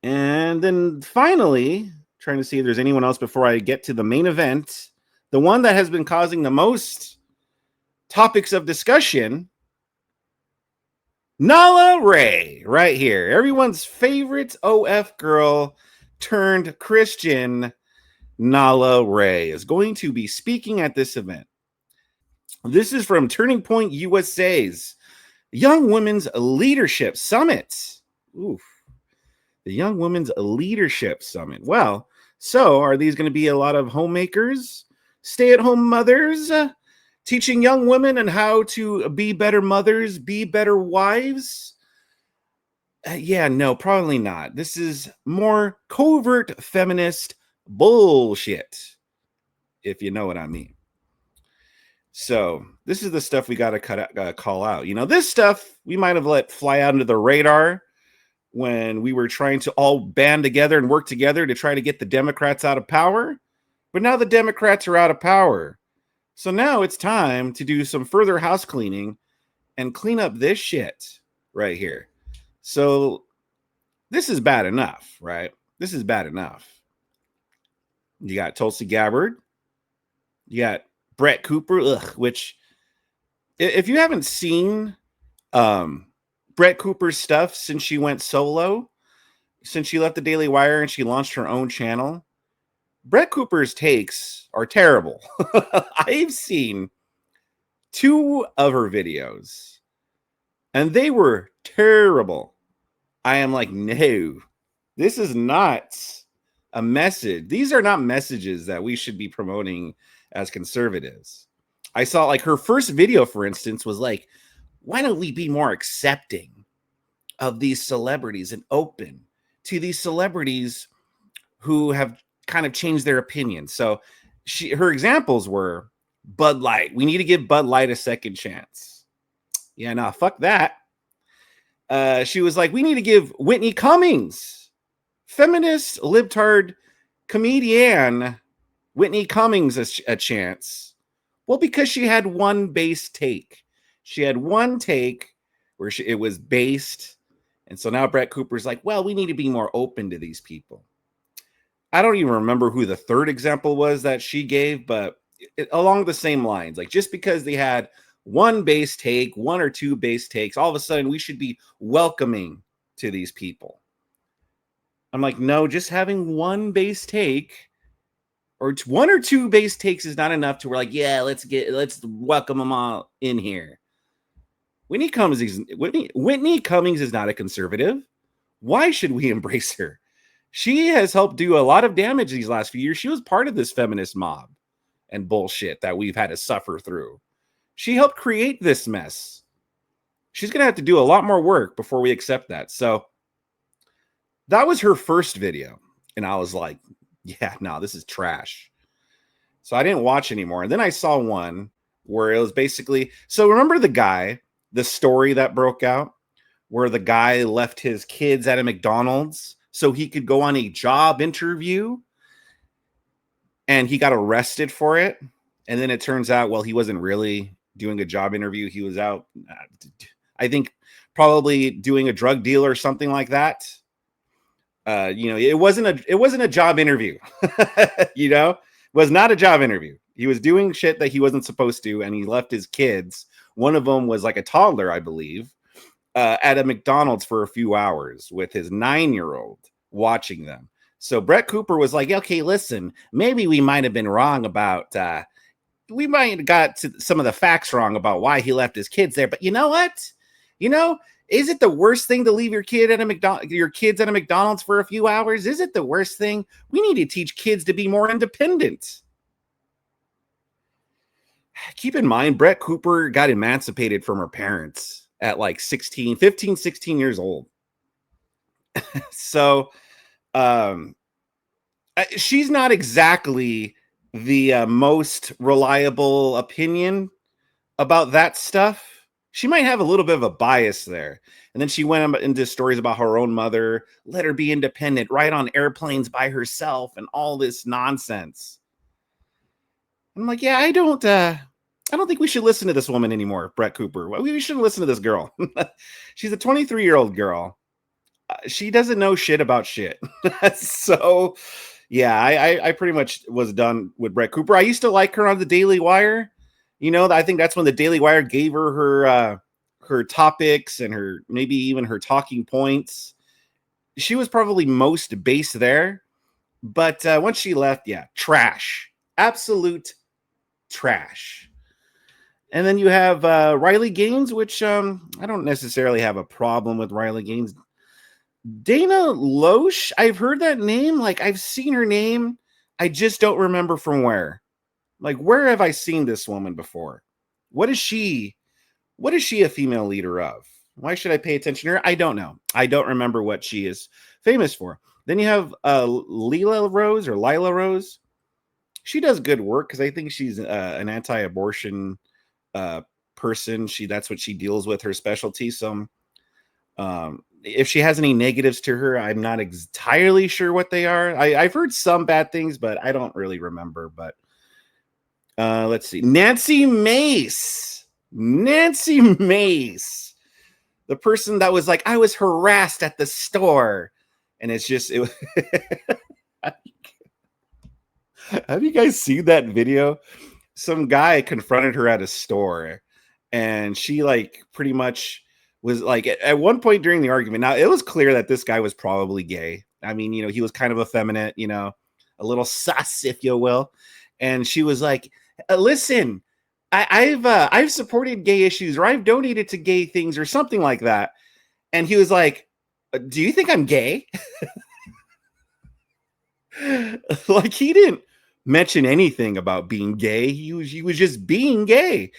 And then finally, trying to see if there's anyone else before I get to the main event, the one that has been causing the most topics of discussion, Nala Ray, right here. Everyone's favorite OF girl turned Christian, Nala Ray, is going to be speaking at this event. This is from Turning Point USA's Young Women's Leadership Summit. Oof. The Young Women's Leadership Summit. Well, so are these going to be a lot of homemakers, stay-at-home mothers, teaching young women on how to be better mothers, be better wives? Yeah, no, probably not. This is more covert feminist bullshit, if you know what I mean. So this is the stuff we got to call out. You know, this stuff we might have let fly out under the radar when we were trying to all band together and work together to try to get the Democrats out of power. But now the Democrats are out of power. So now it's time to do some further house cleaning and clean up this shit right here. So this is bad enough, right? This is bad enough. You got Tulsi Gabbard. You got Brett Cooper, which if you haven't seen Brett Cooper's stuff since she went solo, since she left the Daily Wire and she launched her own channel, Brett Cooper's takes are terrible. I've seen 2 of her videos and they were terrible. I am like, no, this is not a message. These are not messages that we should be promoting as conservatives. I saw like her first video, for instance, was like, why don't we be more accepting of these celebrities and open to these celebrities who have kind of changed their opinion? So her examples were Bud Light. We need to give Bud Light a second chance. Yeah, nah, fuck that. She was like, we need to give Whitney Cummings, feminist, libtard comedian Whitney Cummings, a chance. Well, because she had one base take. She had one take where it was based. And so now Brett Cooper's like, well, we need to be more open to these people. I don't even remember who the third example was that she gave, but along the same lines, like just because they had one base take, 1 or 2 base takes, all of a sudden we should be welcoming to these people. I'm like, no, just having one base take or 1 or 2 base takes is not enough to we're like, yeah, let's welcome them all in here. Whitney Cummings is not a conservative. Why should we embrace her? She has helped do a lot of damage these last few years. She was part of this feminist mob and bullshit that we've had to suffer through. She helped create this mess. She's going to have to do a lot more work before we accept that. So that was her first video. And I was like, yeah, no, this is trash. So I didn't watch anymore. And then I saw one where it was basically, so remember the story that broke out where the guy left his kids at a McDonald's so he could go on a job interview and he got arrested for it. And then it turns out, well, he wasn't really doing a job interview. He was out, I think, probably doing a drug deal or something like that. It wasn't a job interview. It was not a job interview. He was doing shit that he wasn't supposed to, and he left his kids. One of them was like a toddler, I believe, at a McDonald's for a few hours with his 9-year-old watching them. So Brett Cooper was like, okay, listen, maybe we might have been wrong about, we might have got to some of the facts wrong about why he left his kids there. But you know what? Is it the worst thing to leave your kids at a McDonald's for a few hours? Is it the worst thing? We need to teach kids to be more independent. Keep in mind, Brett Cooper got emancipated from her parents at like 15, 16 years old. So she's not exactly the most reliable opinion about that stuff. She might have a little bit of a bias there. And then she went into stories about her own mother, let her be independent, ride on airplanes by herself, and all this nonsense. I'm like, yeah, I don't think we should listen to this woman anymore, Brett Cooper. We shouldn't listen to this girl. She's a 23-year-old girl. She doesn't know shit about shit. So, yeah, I pretty much was done with Brett Cooper. I used to like her on the Daily Wire. I think that's when the Daily Wire gave her her topics and her maybe even her talking points. She was probably most base there, but once she left, yeah, trash, absolute trash. And then you have Riley Gaines, which I don't necessarily have a problem with Riley Gaines. Dana Loesch, I've heard that name. Like, I've seen her name. I just don't remember from where. Like, where have I seen this woman before? What is she? What is she a female leader of? Why should I pay attention to her? I don't know. I don't remember what she is famous for. Then you have Lila Rose. She does good work because I think she's an anti-abortion person. That's what she deals with, her specialty. So if she has any negatives to her, I'm not entirely sure what they are. I've heard some bad things, but I don't really remember. But let's see. Nancy Mace, the person that was like, I was harassed at the store. And it's just, have you guys seen that video? Some guy confronted her at a store and she like pretty much was like at one point during the argument. Now it was clear that this guy was probably gay. I mean, he was kind of effeminate, a little sus, if you will. And she was like, listen, I've supported gay issues or I've donated to gay things or something like that. And he was like, do you think I'm gay? Like he didn't mention anything about being gay. He was just being gay.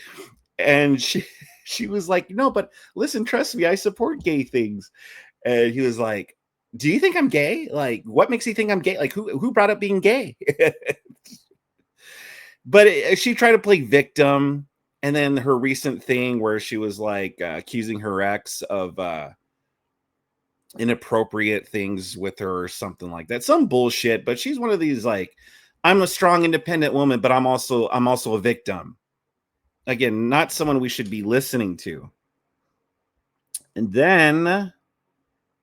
And she was like, no, but listen, trust me, I support gay things. And he was like, do you think I'm gay? Like, what makes you think I'm gay? Like, who brought up being gay? But she tried to play victim. And then her recent thing where she was like accusing her ex of inappropriate things with her or something like that. Some bullshit. But she's one of these like, I'm a strong, independent woman, but I'm also a victim. Again, not someone we should be listening to. And then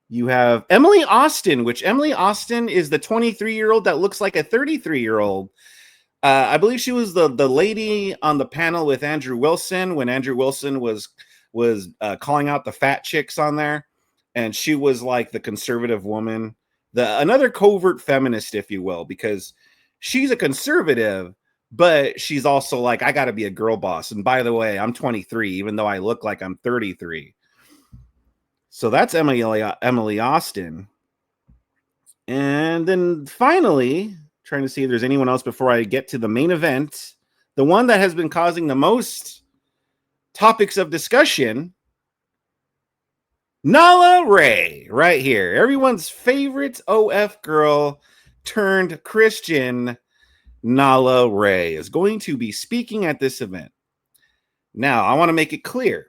you have Emily Austin, which Emily Austin is the 23-year-old that looks like a 33-year-old. I believe she was the lady on the panel with Andrew Wilson when Andrew Wilson was calling out the fat chicks on there. And she was like the conservative woman, another covert feminist, if you will, because she's a conservative, but she's also like, I got to be a girl boss. And by the way, I'm 23, even though I look like I'm 33. So that's Emily Austin. And then finally, trying to see if there's anyone else before I get to the main event, the one that has been causing the most topics of discussion, Nala Ray, right here. Everyone's favorite OF girl turned Christian, Nala Ray, is going to be speaking at this event. Now, I want to make it clear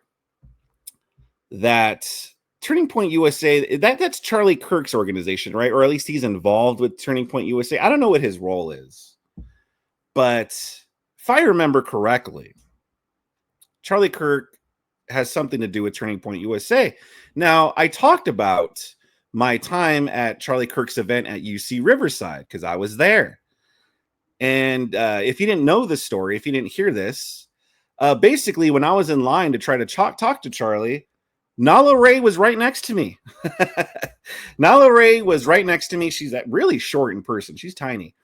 that Turning Point USA, that's Charlie Kirk's organization, right? Or at least he's involved with Turning Point USA. I don't know what his role is. But if I remember correctly, Charlie Kirk has something to do with Turning Point USA. Now, I talked about my time at Charlie Kirk's event at UC Riverside because I was there. And if you didn't know this story, if you didn't hear this, basically when I was in line to try to talk to Charlie, Nala Ray was right next to me. Nala Ray was right next to me. She's really short in person. She's tiny.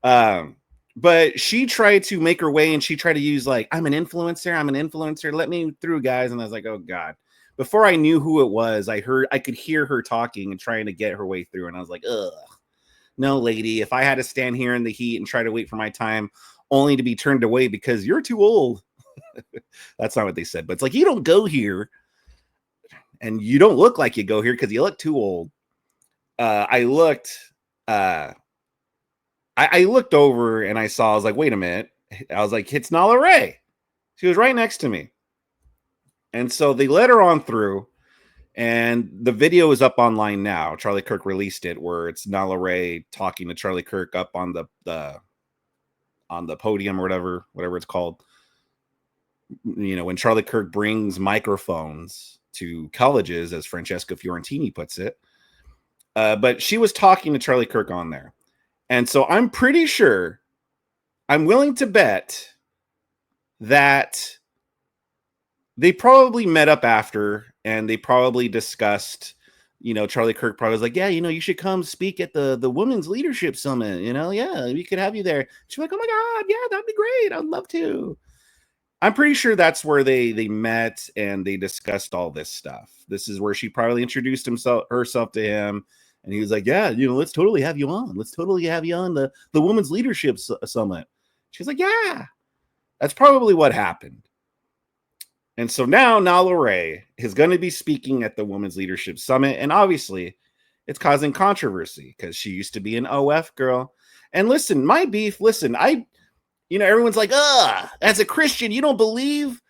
But she tried to make her way and she tried to use like, I'm an influencer. Let me through, guys. And I was like, oh God. Before I knew who it was, I could hear her talking and trying to get her way through. And I was like, ugh. No, lady, if I had to stand here in the heat and try to wait for my time only to be turned away because you're too old. That's not what they said, but it's like, you don't go here and you don't look like you go here because you look too old. I looked over and I was like, wait a minute. I was like, it's Nala Ray. She was right next to me. And so they let her on through. And the video is up online now. Charlie Kirk released it where it's Nala Ray talking to Charlie Kirk up on the podium or whatever it's called. When Charlie Kirk brings microphones to colleges, as Francesca Fiorentini puts it, But she was talking to Charlie Kirk on there. And so I'm pretty sure, I'm willing to bet that they probably met up after and they probably discussed, Charlie Kirk probably was like, yeah, you should come speak at the Women's Leadership Summit. Yeah, we could have you there. She's like, oh my God, yeah, that'd be great. I'd love to. I'm pretty sure that's where they met and they discussed all this stuff. This is where she probably introduced herself to him. And he was like, yeah, let's totally have you on. Let's totally have you on the Women's Leadership Summit. She's like, yeah, that's probably what happened. And so now Nala Ray is going to be speaking at the Women's Leadership Summit. And obviously, it's causing controversy because she used to be an OF girl. And listen, my beef, everyone's like, as a Christian, you don't believe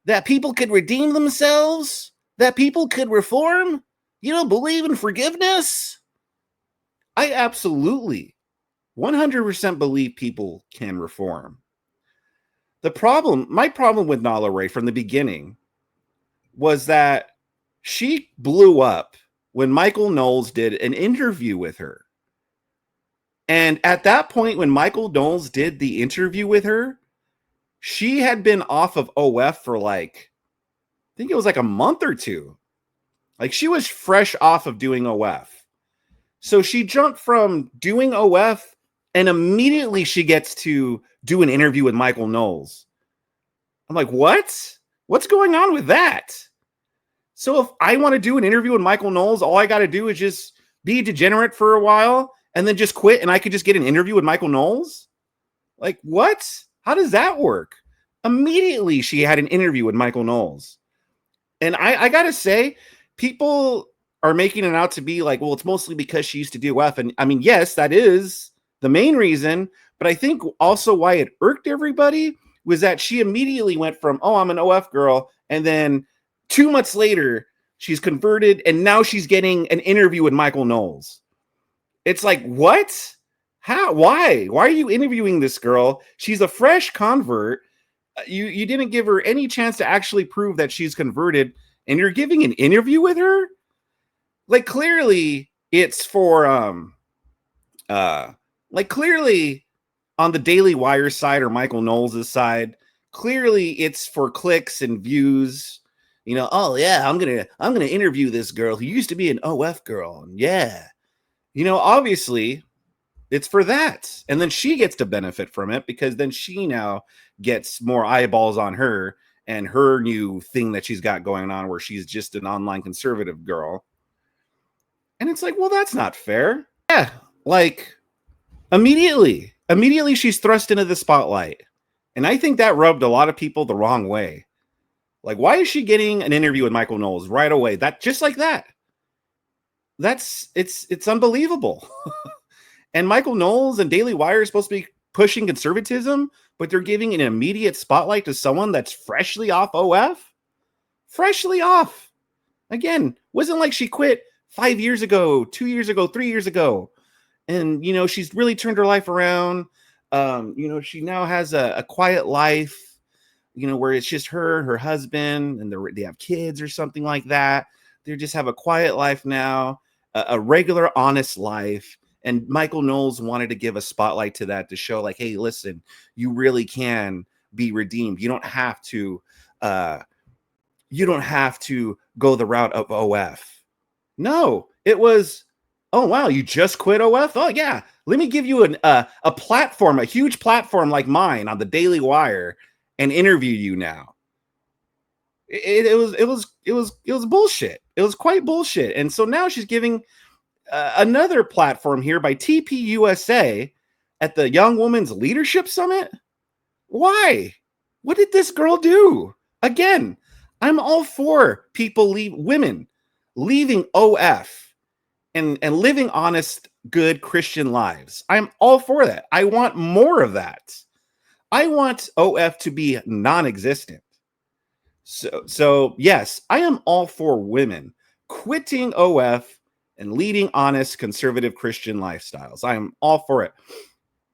that people could redeem themselves? That people could reform? You don't believe in forgiveness? I absolutely 100% believe people can reform. My problem with Nala Ray from the beginning was that she blew up when Michael Knowles did an interview with her. And at that point, when Michael Knowles did the interview with her, she had been off of OF for I think it was a month or two. She was fresh off of doing OF. So she jumped from doing OF and immediately she gets to do an interview with Michael Knowles. I'm like, what? What's going on with that? So if I want to do an interview with Michael Knowles, all I got to do is just be a degenerate for a while and then just quit and I could just get an interview with Michael Knowles? What? How does that work? Immediately she had an interview with Michael Knowles. And I got to say, people are making it out to be well, it's mostly because she used to do OF. And I mean, yes, that is the main reason. But I think also why it irked everybody was that she immediately went from, I'm an OF girl. And then 2 months later, she's converted. And now she's getting an interview with Michael Knowles. It's like, what? How? Why? Why are you interviewing this girl? She's a fresh convert. You didn't give her any chance to actually prove that she's converted. And you're giving an interview with her? Clearly it's for, clearly on the Daily Wire side or Michael Knowles' side, clearly it's for clicks and views. Oh yeah, I'm gonna interview this girl who used to be an OF girl. And yeah, obviously it's for that. And then she gets to benefit from it because then she now gets more eyeballs on her and her new thing that she's got going on where she's just an online conservative girl. And it's well, that's not fair. Yeah, immediately she's thrust into the spotlight. And I think that rubbed a lot of people the wrong way. Why is she getting an interview with Michael Knowles right away? That just like that. It's unbelievable. And Michael Knowles and Daily Wire are supposed to be pushing conservatism, but they're giving an immediate spotlight to someone that's freshly off OF. Freshly off. Again, wasn't she quit 5 years ago, 2 years ago, 3 years ago. And, she's really turned her life around. She now has a quiet life, where it's just her husband, and they have kids or something like that. They just have a quiet life now, a regular, honest life. And Michael Knowles wanted to give a spotlight to that to show hey, listen, you really can be redeemed. You don't have to go the route of OF. No, it was, oh, wow, you just quit OF? Oh, yeah. Let me give you a platform, a huge platform like mine on the Daily Wire and interview you now. It was bullshit. It was quite bullshit. And so now she's giving another platform here by TPUSA at the Young Women's Leadership Summit. Why? What did this girl do? Again, I'm all for women leaving OF and living honest, good Christian lives. I'm all for that. I want more of that. I want OF to be non-existent. So yes, I am all for women quitting OF and leading honest, conservative Christian lifestyles. I am all for it.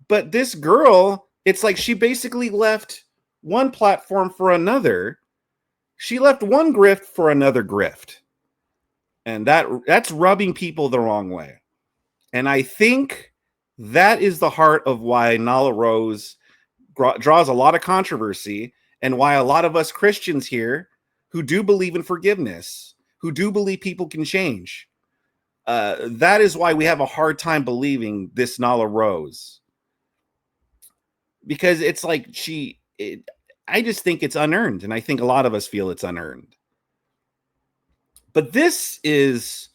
But this girl, it's she basically left one platform for another. She left one grift for another grift. And that's rubbing people the wrong way. And I think that is the heart of why Nala Rose draws a lot of controversy, and why a lot of us Christians here who do believe in forgiveness, who do believe people can change, that is why we have a hard time believing this Nala Rose. Because it's like I just think it's unearned, and I think a lot of us feel it's unearned. But this is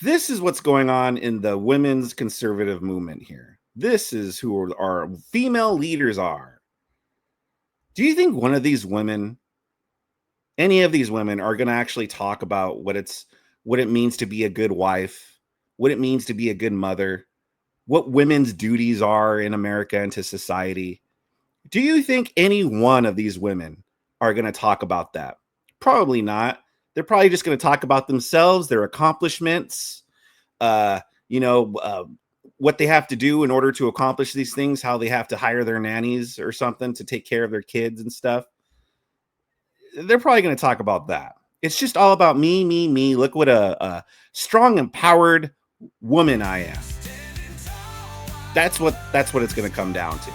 what's going on in the women's conservative movement here. This is who our female leaders are. Do you think one of these women, any of these women, are going to actually talk about what it means to be a good wife, what it means to be a good mother, what women's duties are in America and to society? Do you think any one of these women are going to talk about that? Probably not. They're probably just going to talk about themselves, their accomplishments, what they have to do in order to accomplish these things, how they have to hire their nannies or something to take care of their kids and stuff. They're probably going to talk about that. It's just all about me, me, me. Look what a strong, empowered woman I am. That's what it's going to come down to.